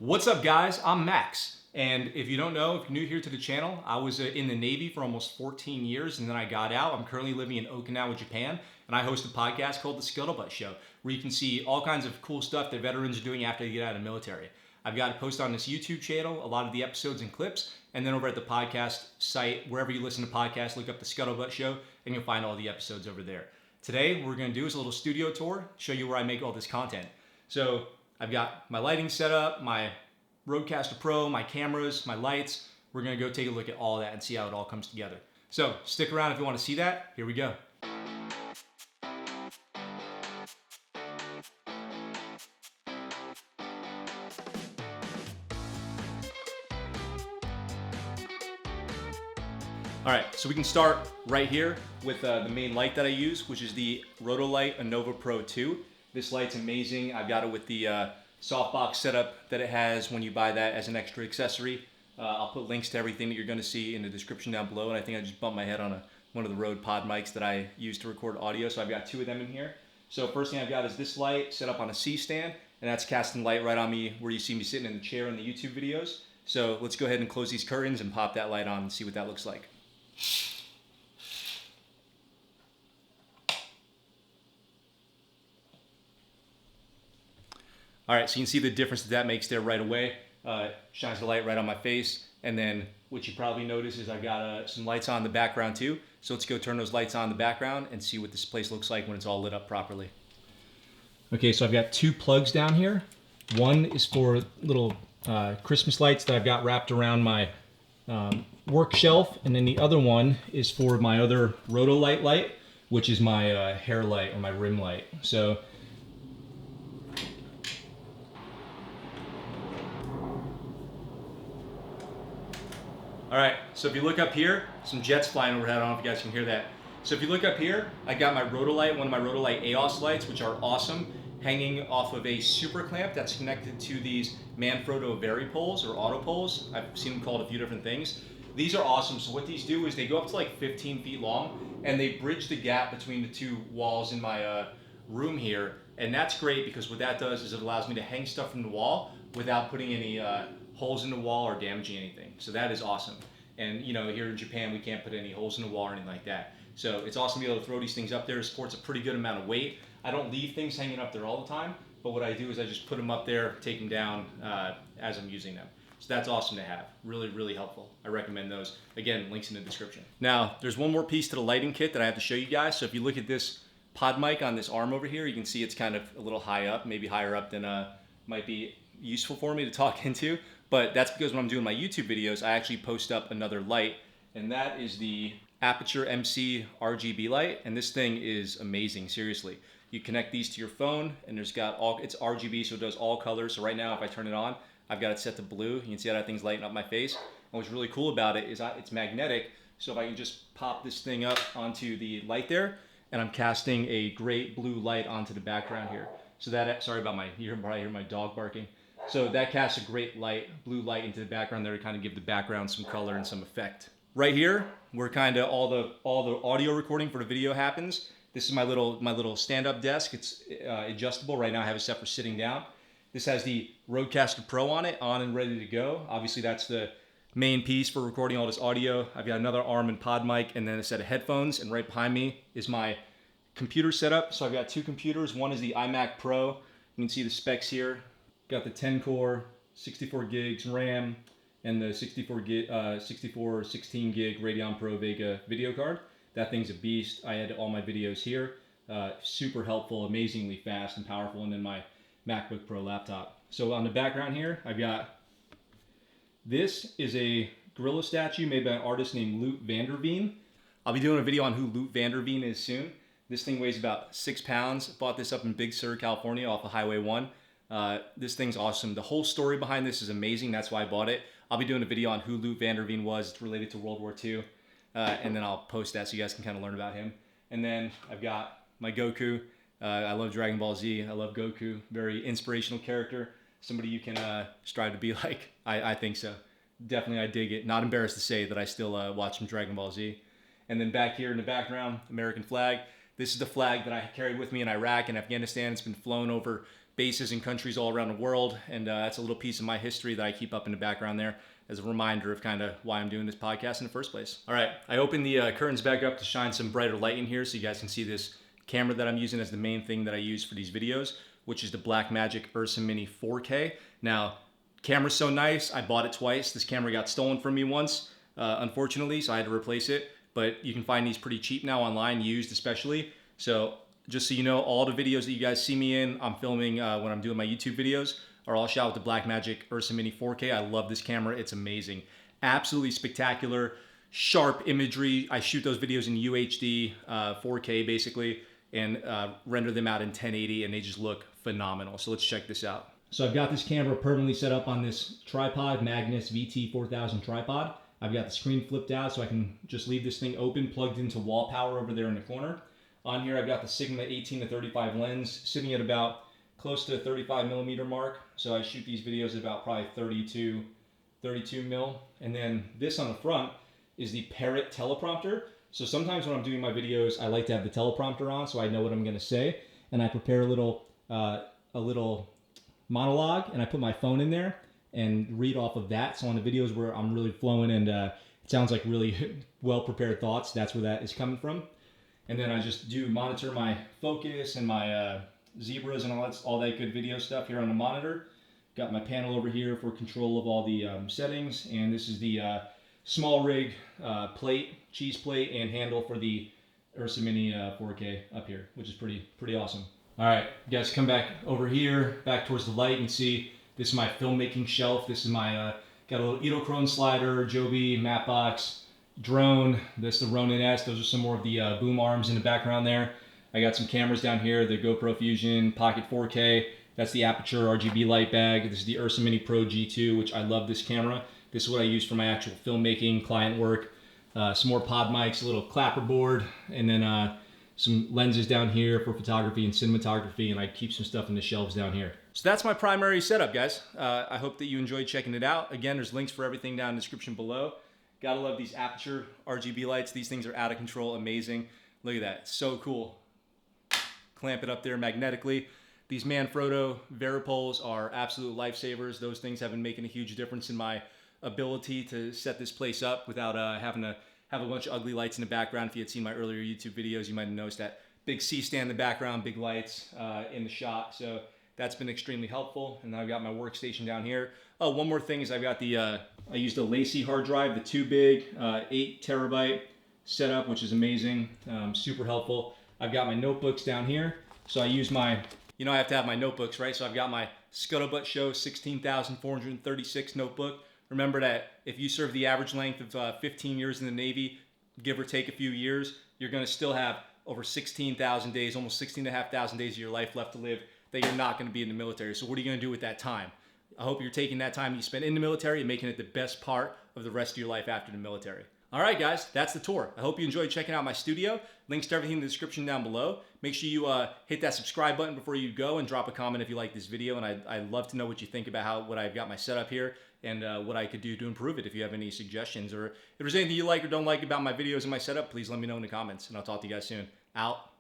What's up, guys? I'm Max, and if you don't know, if you're new here to the channel, I was in the Navy for almost 14 years, and then I got out. I'm currently living in Okinawa, Japan, and I host a podcast called The ScuttleButt Show, where you can see all kinds of cool stuff that veterans are doing after they get out of the military. I've got a post on this YouTube channel, a lot of the episodes and clips, and then over at the podcast site, wherever you listen to podcasts, look up The ScuttleButt Show, and you'll find all the episodes over there. Today, what we're going to do is a little studio tour, show you where I make all this content. So I've got my lighting set up, my Rodecaster Pro, my cameras, my lights. We're gonna go take a look at all that and see how it all comes together. So stick around if you wanna see that. Here we go. All right, so we can start right here with the main light that I use, which is the Rotolight Innova Pro 2. This light's amazing. I've got it with the softbox setup that it has when you buy that as an extra accessory. I'll put links to everything that you're going to see in the description down below, and I think I just bumped my head on one of the Rode pod mics that I use to record audio, so I've got two of them in here. So first thing I've got is this light set up on a C-stand, and that's casting light right on me where you see me sitting in the chair in the YouTube videos. So let's go ahead and close these curtains and pop that light on and see what that looks like. All right, so you can see the difference that makes there right away. Shines the light right on my face. And then what you probably notice is I've got some lights on in the background too. So let's go turn those lights on in the background and see what this place looks like when it's all lit up properly. Okay, so I've got two plugs down here. One is for little Christmas lights that I've got wrapped around my work shelf. And then the other one is for my other Rotolight light, which is my hair light or my rim light. So all right, so if you look up here, some jets flying overhead. I don't know if you guys can hear that. So if you look up here, I got my Rotolight, one of my Rotolight AOS lights, which are awesome, hanging off of a super clamp that's connected to these Manfrotto Vari-poles or auto poles. I've seen them called a few different things. These are awesome. So what these do is they go up to like 15 feet long, and they bridge the gap between the two walls in my room here. And that's great because what that does is it allows me to hang stuff from the wall without putting any holes in the wall or damaging anything. So that is awesome. And you know, here in Japan, we can't put any holes in the wall or anything like that. So it's awesome to be able to throw these things up there. It supports a pretty good amount of weight. I don't leave things hanging up there all the time, but what I do is I just put them up there, take them down as I'm using them. So that's awesome to have. Really, really helpful. I recommend those. Again, links in the description. Now, there's one more piece to the lighting kit that I have to show you guys. So if you look at this pod mic on this arm over here, you can see it's kind of a little high up, maybe higher up than might be useful for me to talk into. But that's because when I'm doing my YouTube videos, I actually post up another light, and that is the Aperture MC RGB light. And this thing is amazing, seriously. You connect these to your phone, and it's RGB, so it does all colors. So right now, if I turn it on, I've got it set to blue. You can see how that thing's lighting up my face. And what's really cool about it is it's magnetic. So if I can just pop this thing up onto the light there, and I'm casting a great blue light onto the background here. So that, sorry about you probably hear my dog barking. So that casts a great blue light into the background there to kind of give the background some color and some effect. Right here, where kind of all the audio recording for the video happens. This is my little stand-up desk. It's adjustable. Right now I have it set for sitting down. This has the Rodecaster Pro on it, on and ready to go. Obviously that's the main piece for recording all this audio. I've got another arm and pod mic and then a set of headphones, and right behind me is my computer setup. So I've got two computers. One is the iMac Pro. You can see the specs here. Got the 10 core, 64 gigs RAM, and the 16 gig Radeon Pro Vega video card. That thing's a beast. I edit all my videos here. Super helpful, amazingly fast and powerful. And then my MacBook Pro laptop. So on the background here, I've got, this is a gorilla statue made by an artist named Loot Vanderveen. I'll be doing a video on who Loot Vanderveen is soon. This thing weighs about 6 pounds. Bought this up in Big Sur, California off of Highway 1. This thing's awesome. The whole story behind this is amazing. That's why I bought it. I'll be doing a video on who Loot Vanderveen was. It's related to World War II. And then I'll post that so you guys can kind of learn about him. And then I've got my Goku. I love Dragon Ball Z. I love Goku. Very inspirational character. Somebody you can strive to be like. I think so. Definitely I dig it. Not embarrassed to say that I still watch some Dragon Ball Z. And then back here in the background, American flag. This is the flag that I carried with me in Iraq and Afghanistan. It's been flown over bases in countries all around the world, and that's a little piece of my history that I keep up in the background there as a reminder of kind of why I'm doing this podcast in the first place. All right, I opened the curtains back up to shine some brighter light in here so you guys can see this camera that I'm using as the main thing that I use for these videos, which is the Blackmagic Ursa Mini 4K. Now, camera's so nice, I bought it twice. This camera got stolen from me once, unfortunately, so I had to replace it. But you can find these pretty cheap now online, used especially. So just so you know, all the videos that you guys see me in, I'm filming when I'm doing my YouTube videos, are all shot with the Blackmagic Ursa Mini 4K. I love this camera. It's amazing. Absolutely spectacular, sharp imagery. I shoot those videos in UHD, 4K basically, and render them out in 1080, and they just look phenomenal. So let's check this out. So I've got this camera permanently set up on this tripod, Magnus VT4000 tripod. I've got the screen flipped out so I can just leave this thing open, plugged into wall power over there in the corner. On here I've got the Sigma 18-35 lens sitting at about close to the 35 millimeter mark. So I shoot these videos at about probably 32 mil. And then this on the front is the Parrot teleprompter. So sometimes when I'm doing my videos, I like to have the teleprompter on so I know what I'm gonna say. And I prepare a little monologue, and I put my phone in there and read off of that. So on the videos where I'm really flowing and it sounds like really well prepared thoughts, that's where that is coming from. And then I just do monitor my focus and my zebras and all that good video stuff here on the monitor. Got my panel over here for control of all the settings, and this is the small rig plate, cheese plate, and handle for the Ursa Mini 4K up here, which is pretty awesome. All right, you guys come back over here, back towards the light, and see this is my filmmaking shelf. This is my got a little Edelkrone slider, Joby, matte box, drone. This is the Ronin S. Those are some more of the boom arms in the background there. I got some cameras down here, the GoPro Fusion Pocket 4K. That's the Aperture RGB light bag. This is the Ursa Mini Pro G2, which I love this camera. This is what I use for my actual filmmaking, client work. Some more pod mics, a little clapper board, and then some lenses down here for photography and cinematography, and I keep some stuff in the shelves down here. So that's my primary setup, guys. I hope that you enjoyed checking it out. Again, there's links for everything down in the description below. Gotta love these Aperture RGB lights. These things are out of control, amazing. Look at that, it's so cool. Clamp it up there magnetically. These Manfrotto Varipoles are absolute lifesavers. Those things have been making a huge difference in my ability to set this place up without having to have a bunch of ugly lights in the background. If you had seen my earlier YouTube videos, you might have noticed that big C-stand in the background, big lights in the shot. So that's been extremely helpful. And I've got my workstation down here. Oh, one more thing is I've got the, I used a Lacy hard drive, the too big, 8 terabyte setup, which is amazing, super helpful. I've got my notebooks down here. So I use my, you know, I have to have my notebooks, right? So I've got my ScuttleButt Show 16,436 notebook. Remember that if you serve the average length of 15 years in the Navy, give or take a few years, you're going to still have over 16,000 days, almost 16,500 days of your life left to live that you're not going to be in the military. So what are you going to do with that time? I hope you're taking that time you spend in the military and making it the best part of the rest of your life after the military. All right, guys, that's the tour. I hope you enjoyed checking out my studio. Links to everything in the description down below. Make sure you hit that subscribe button before you go, and drop a comment if you like this video. And I'd love to know what you think about what I've got my setup here and what I could do to improve it. If you have any suggestions, or if there's anything you like or don't like about my videos and my setup, please let me know in the comments, and I'll talk to you guys soon. Out.